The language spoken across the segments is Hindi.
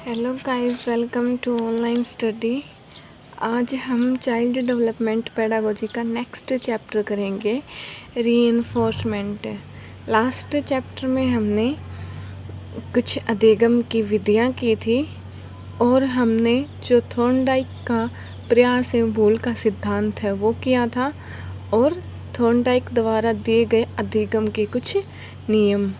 Hello guys, welcome to online study. आज हम चाइल्ड डेवलपमेंट पेडागोजी का नेक्स्ट चैप्टर करेंगे, रीइंफोर्समेंट। लास्ट चैप्टर में हमने कुछ अधिगम की विधियां की थी और हमने जो थॉर्नडाइक का प्रयास एवं भूल का सिद्धांत है वो किया था और थॉर्नडाइक द्वारा दिए गए अधिगम के कुछ नियम।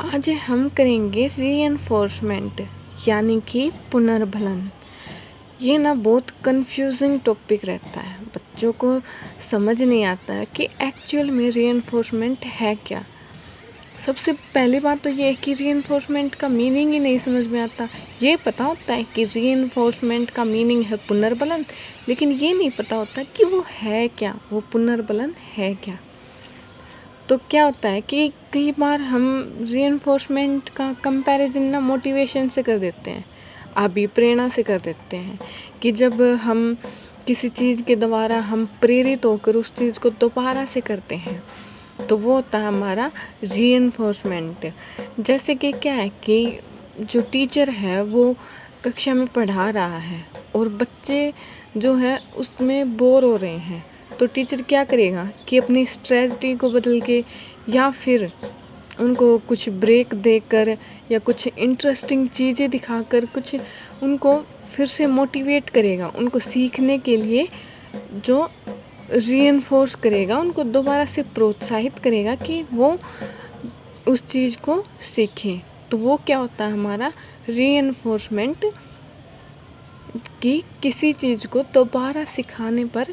आज हम करेंगे रीइंफोर्समेंट यानी कि पुनर्बलन। ये ना बहुत कंफ्यूजिंग टॉपिक रहता है, बच्चों को समझ नहीं आता है कि एक्चुअल में रीइंफोर्समेंट है क्या। सबसे पहली बात तो ये है कि रीइंफोर्समेंट का मीनिंग ही नहीं समझ में आता। ये पता होता है कि रीइंफोर्समेंट का मीनिंग है पुनर्बलन, लेकिन ये नहीं पता होता कि वो है क्या, वो पुनर्बलन है क्या। तो क्या होता है कि कई बार हम रीइंफोर्समेंट का कंपैरिजन ना मोटिवेशन से कर देते हैं, अभिप्रेरणा से कर देते हैं कि जब हम किसी चीज़ के द्वारा हम प्रेरित होकर उस चीज़ को दोबारा से करते हैं तो वो होता है हमारा रीइंफोर्समेंट। जैसे कि क्या है कि जो टीचर है वो कक्षा में पढ़ा रहा है और बच्चे जो है उसमें बोर हो रहे हैं, तो टीचर क्या करेगा कि अपनी स्ट्रेटजी को बदल के या फिर उनको कुछ ब्रेक देकर या कुछ इंटरेस्टिंग चीज़ें दिखाकर कुछ उनको फिर से मोटिवेट करेगा, उनको सीखने के लिए जो रीइंफोर्स करेगा, उनको दोबारा से प्रोत्साहित करेगा कि वो उस चीज़ को सीखें। तो वो क्या होता है हमारा रीइंफोर्समेंट, कि किसी चीज़ को दोबारा सिखाने पर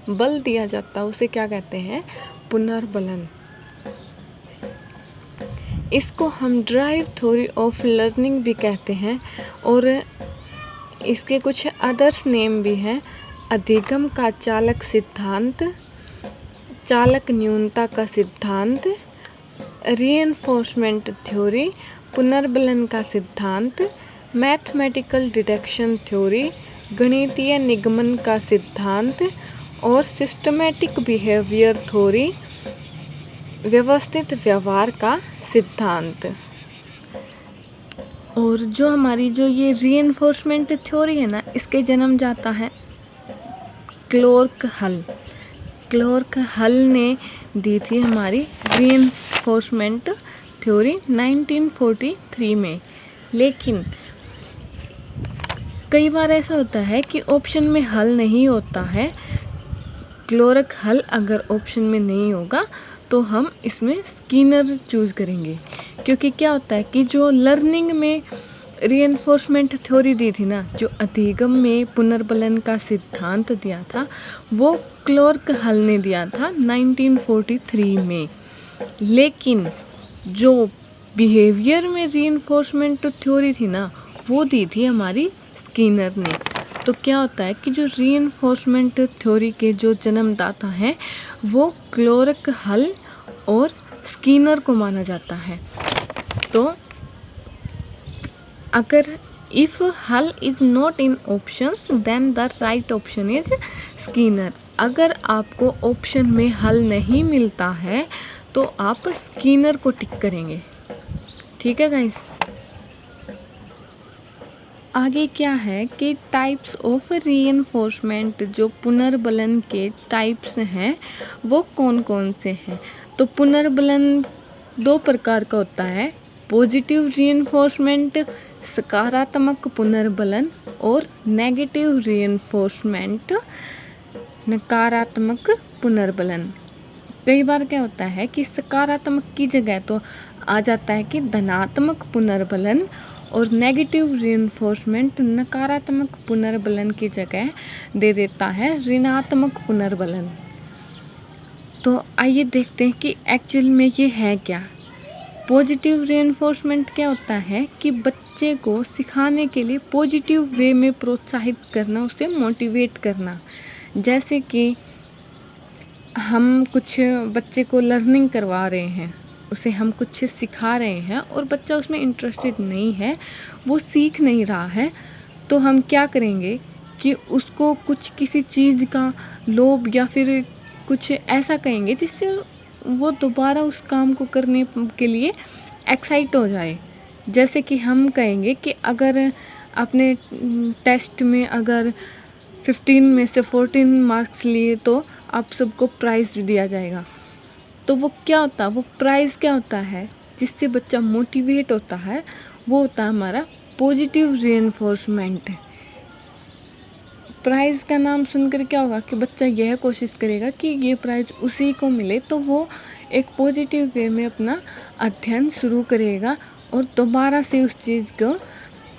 बल दिया जाता है, उसे क्या कहते हैं, पुनर्बलन। इसको हम ड्राइव थ्योरी ऑफ लर्निंग भी कहते हैं और इसके कुछ अदर्स नेम भी हैं। अधिगम का चालक सिद्धांत, चालक न्यूनता का सिद्धांत, रीइंफोर्समेंट थ्योरी, पुनर्बलन का सिद्धांत, मैथमेटिकल डिडक्शन थ्योरी, गणितीय निगमन का सिद्धांत और सिस्टमैटिक बिहेवियर थ्योरी, व्यवस्थित व्यवहार का सिद्धांत। और जो हमारी जो ये रीइंफोर्समेंट थ्योरी है ना, इसके जन्म जाता है क्लर्क हल। क्लर्क हल ने दी थी हमारी रीइंफोर्समेंट थ्योरी 1943 में। लेकिन कई बार ऐसा होता है कि ऑप्शन में हल नहीं होता है। क्लर्क हल अगर ऑप्शन में नहीं होगा तो हम इसमें स्किनर चूज़ करेंगे, क्योंकि क्या होता है कि जो लर्निंग में रीइंफोर्समेंट थ्योरी दी थी ना, जो अधिगम में पुनर्बलन का सिद्धांत दिया था, वो क्लर्क हल ने दिया था 1943 में। लेकिन जो बिहेवियर में रीइंफोर्समेंट थ्योरी थी ना, वो दी थी हमारी स्किनर ने। तो क्या होता है कि जो रीइंफोर्समेंट थ्योरी के जो जन्मदाता हैं वो क्लर्क हल और स्किनर को माना जाता है। तो अगर if Hull is not in options then the right option is Skinner. अगर आपको ऑप्शन में हल नहीं मिलता है तो आप स्किनर को टिक करेंगे। ठीक है गाइस। आगे क्या है कि टाइप्स ऑफ रीइंफोर्समेंट, जो पुनर्बलन के टाइप्स हैं वो कौन कौन से हैं। तो पुनर्बलन दो प्रकार का होता है, पॉजिटिव रीइंफोर्समेंट सकारात्मक पुनर्बलन और नेगेटिव रीइंफोर्समेंट नकारात्मक पुनर्बलन। कई बार क्या होता है कि सकारात्मक की जगह तो आ जाता है कि धनात्मक पुनर्बलन और नेगेटिव रीइंफोर्समेंट नकारात्मक पुनर्बलन की जगह दे देता है ऋणात्मक पुनर्बलन। तो आइए देखते हैं कि एक्चुअल में ये है क्या। पॉजिटिव रीइंफोर्समेंट क्या होता है कि बच्चे को सिखाने के लिए पॉजिटिव वे में प्रोत्साहित करना, उसे मोटिवेट करना। जैसे कि हम कुछ बच्चे को लर्निंग करवा रहे हैं, उसे हम कुछ सिखा रहे हैं और बच्चा उसमें इंटरेस्टेड नहीं है, वो सीख नहीं रहा है, तो हम क्या करेंगे कि उसको कुछ किसी चीज़ का लोभ या फिर कुछ ऐसा कहेंगे जिससे वो दोबारा उस काम को करने के लिए एक्साइट हो जाए। जैसे कि हम कहेंगे कि अगर अपने टेस्ट में अगर 15 में से 14 मार्क्स लिए तो आप सबको प्राइज़ दिया जाएगा। तो वो क्या होता है, वो प्राइज़ क्या होता है जिससे बच्चा मोटिवेट होता है, वो होता है हमारा पॉजिटिव रीइंफोर्समेंट। प्राइज़ का नाम सुनकर क्या होगा कि बच्चा यह कोशिश करेगा कि ये प्राइज़ उसी को मिले, तो वो एक पॉजिटिव वे में अपना अध्ययन शुरू करेगा और दोबारा से उस चीज़ को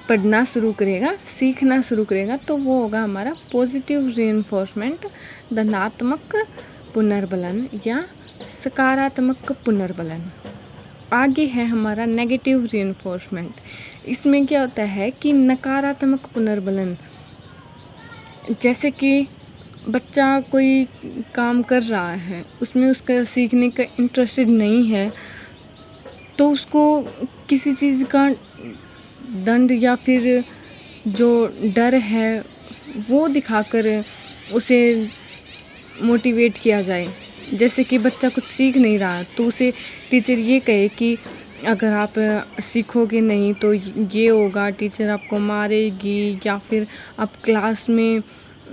पढ़ना शुरू करेगा, सीखना शुरू करेगा। तो वो होगा हमारा पॉजिटिव रीइंफोर्समेंट, धनात्मक पुनर्बलन या सकारात्मक पुनर्बलन। आगे है हमारा नेगेटिव रीइंफोर्समेंट। इसमें क्या होता है कि नकारात्मक पुनर्बलन, जैसे कि बच्चा कोई काम कर रहा है, उसमें उसका सीखने का इंटरेस्टेड नहीं है, तो उसको किसी चीज़ का दंड या फिर जो डर है वो दिखाकर उसे मोटिवेट किया जाए। जैसे कि बच्चा कुछ सीख नहीं रहा तो उसे टीचर ये कहे कि अगर आप सीखोगे नहीं तो ये होगा, टीचर आपको मारेगी, या फिर आप क्लास में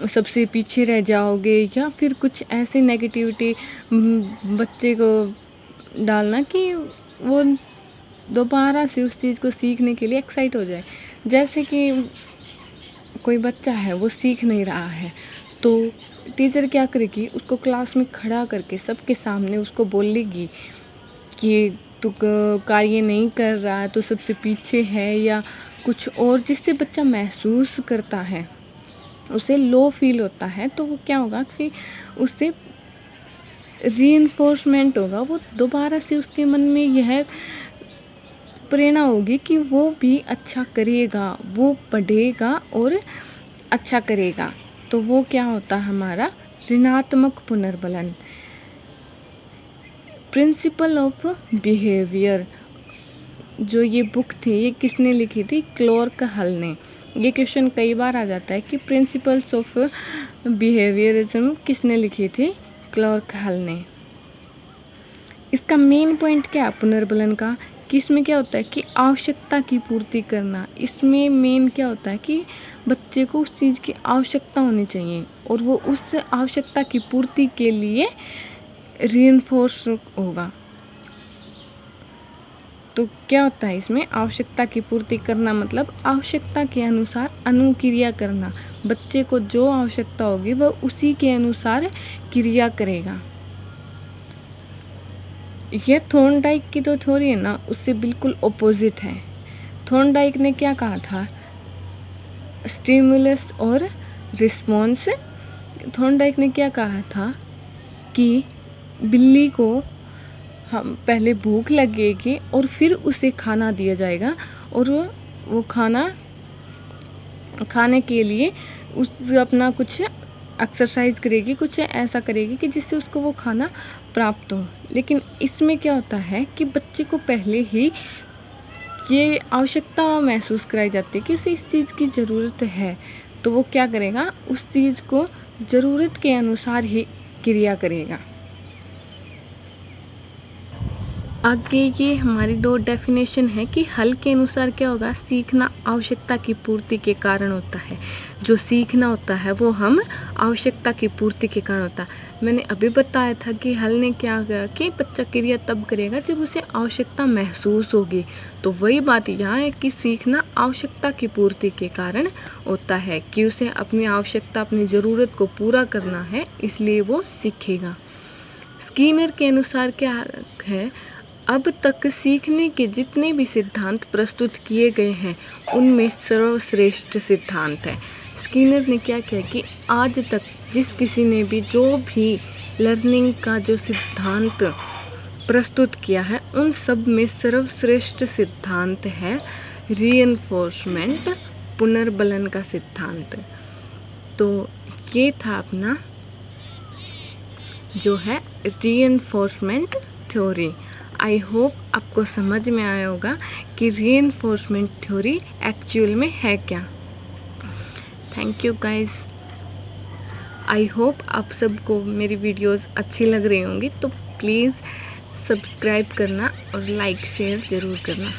सबसे पीछे रह जाओगे, या फिर कुछ ऐसी नेगेटिविटी बच्चे को डालना कि वो दोबारा से उस चीज़ को सीखने के लिए एक्साइट हो जाए। जैसे कि कोई बच्चा है वो सीख नहीं रहा है, तो टीचर क्या करेगी, उसको क्लास में खड़ा करके सबके सामने उसको बोलेगी कि तू कार्य नहीं कर रहा है, तो सबसे पीछे है या कुछ और, जिससे बच्चा महसूस करता है, उसे लो फील होता है। तो वो क्या होगा कि उससे रीइंफोर्समेंट होगा, वो दोबारा से उसके मन में यह प्रेरणा होगी कि वो भी अच्छा करेगा, वो पढ़ेगा और अच्छा करेगा। तो वो क्या होता है हमारा ऋणात्मक पुनर्बलन। प्रिंसिपल ऑफ बिहेवियर, जो ये बुक थी ये किसने लिखी थी, क्लार्क हल ने। ये क्वेश्चन कई बार आ जाता है कि प्रिंसिपल्स ऑफ बिहेवियरिज्म किसने लिखी थी, क्लार्क हल ने। इसका मेन पॉइंट क्या है पुनर्बलन का, कि इसमें क्या होता है कि आवश्यकता की पूर्ति करना। इसमें मेन क्या होता है कि बच्चे को उस चीज़ की आवश्यकता होनी चाहिए और वो उस आवश्यकता की पूर्ति के लिए रीइंफोर्स होगा। तो क्या होता है इसमें, आवश्यकता की पूर्ति करना मतलब आवश्यकता के अनुसार अनुक्रिया करना। बच्चे को जो आवश्यकता होगी वह उसी के अनुसार क्रिया करेगा। यह थॉर्नडाइक की तो थ्योरी है ना, उससे बिल्कुल अपोजिट है। थॉर्नडाइक ने क्या कहा था, स्टिमुलस और रिस्पॉन्स। थॉर्नडाइक ने क्या कहा था कि बिल्ली को हम पहले भूख लगेगी और फिर उसे खाना दिया जाएगा, और वो खाना खाने के लिए उस अपना कुछ एक्सरसाइज करेगी, कुछ ऐसा करेगी कि जिससे उसको वो खाना प्राप्त हो। लेकिन इसमें क्या होता है कि बच्चे को पहले ही ये आवश्यकता महसूस कराई जाती है कि उसे इस चीज़ की ज़रूरत है, तो वो क्या करेगा, उस चीज़ को ज़रूरत के अनुसार ही क्रिया करेगा। आगे ये हमारी दो डेफिनेशन है कि हल के अनुसार क्या होगा, सीखना आवश्यकता की पूर्ति के कारण होता है। जो सीखना होता है वो हम आवश्यकता की पूर्ति के कारण होता है। मैंने अभी बताया था कि हल ने क्या कहा कि बच्चा क्रिया तब करेगा जब उसे आवश्यकता महसूस होगी। तो वही बात यहाँ है कि सीखना आवश्यकता की पूर्ति के कारण होता है, कि उसे अपनी आवश्यकता, अपनी ज़रूरत को पूरा करना है, इसलिए वो सीखेगा। स्किनर के अनुसार क्या है, अब तक सीखने के जितने भी सिद्धांत प्रस्तुत किए गए हैं उनमें सर्वश्रेष्ठ सिद्धांत है। स्किनर ने क्या किया कि आज तक जिस किसी ने भी जो भी लर्निंग का जो सिद्धांत प्रस्तुत किया है उन सब में सर्वश्रेष्ठ सिद्धांत है रीइंफोर्समेंट, पुनर्बलन का सिद्धांत। तो ये था अपना जो है रीइंफोर्समेंट थ्योरी। आई होप आपको समझ में आया होगा कि रीइंफोर्समेंट थ्योरी एक्चुअल में है क्या। Thank you guys. I hope आप सबको मेरी वीडियोस अच्छी लग रही होंगी, तो प्लीज़ सब्सक्राइब करना और लाइक शेयर ज़रूर करना।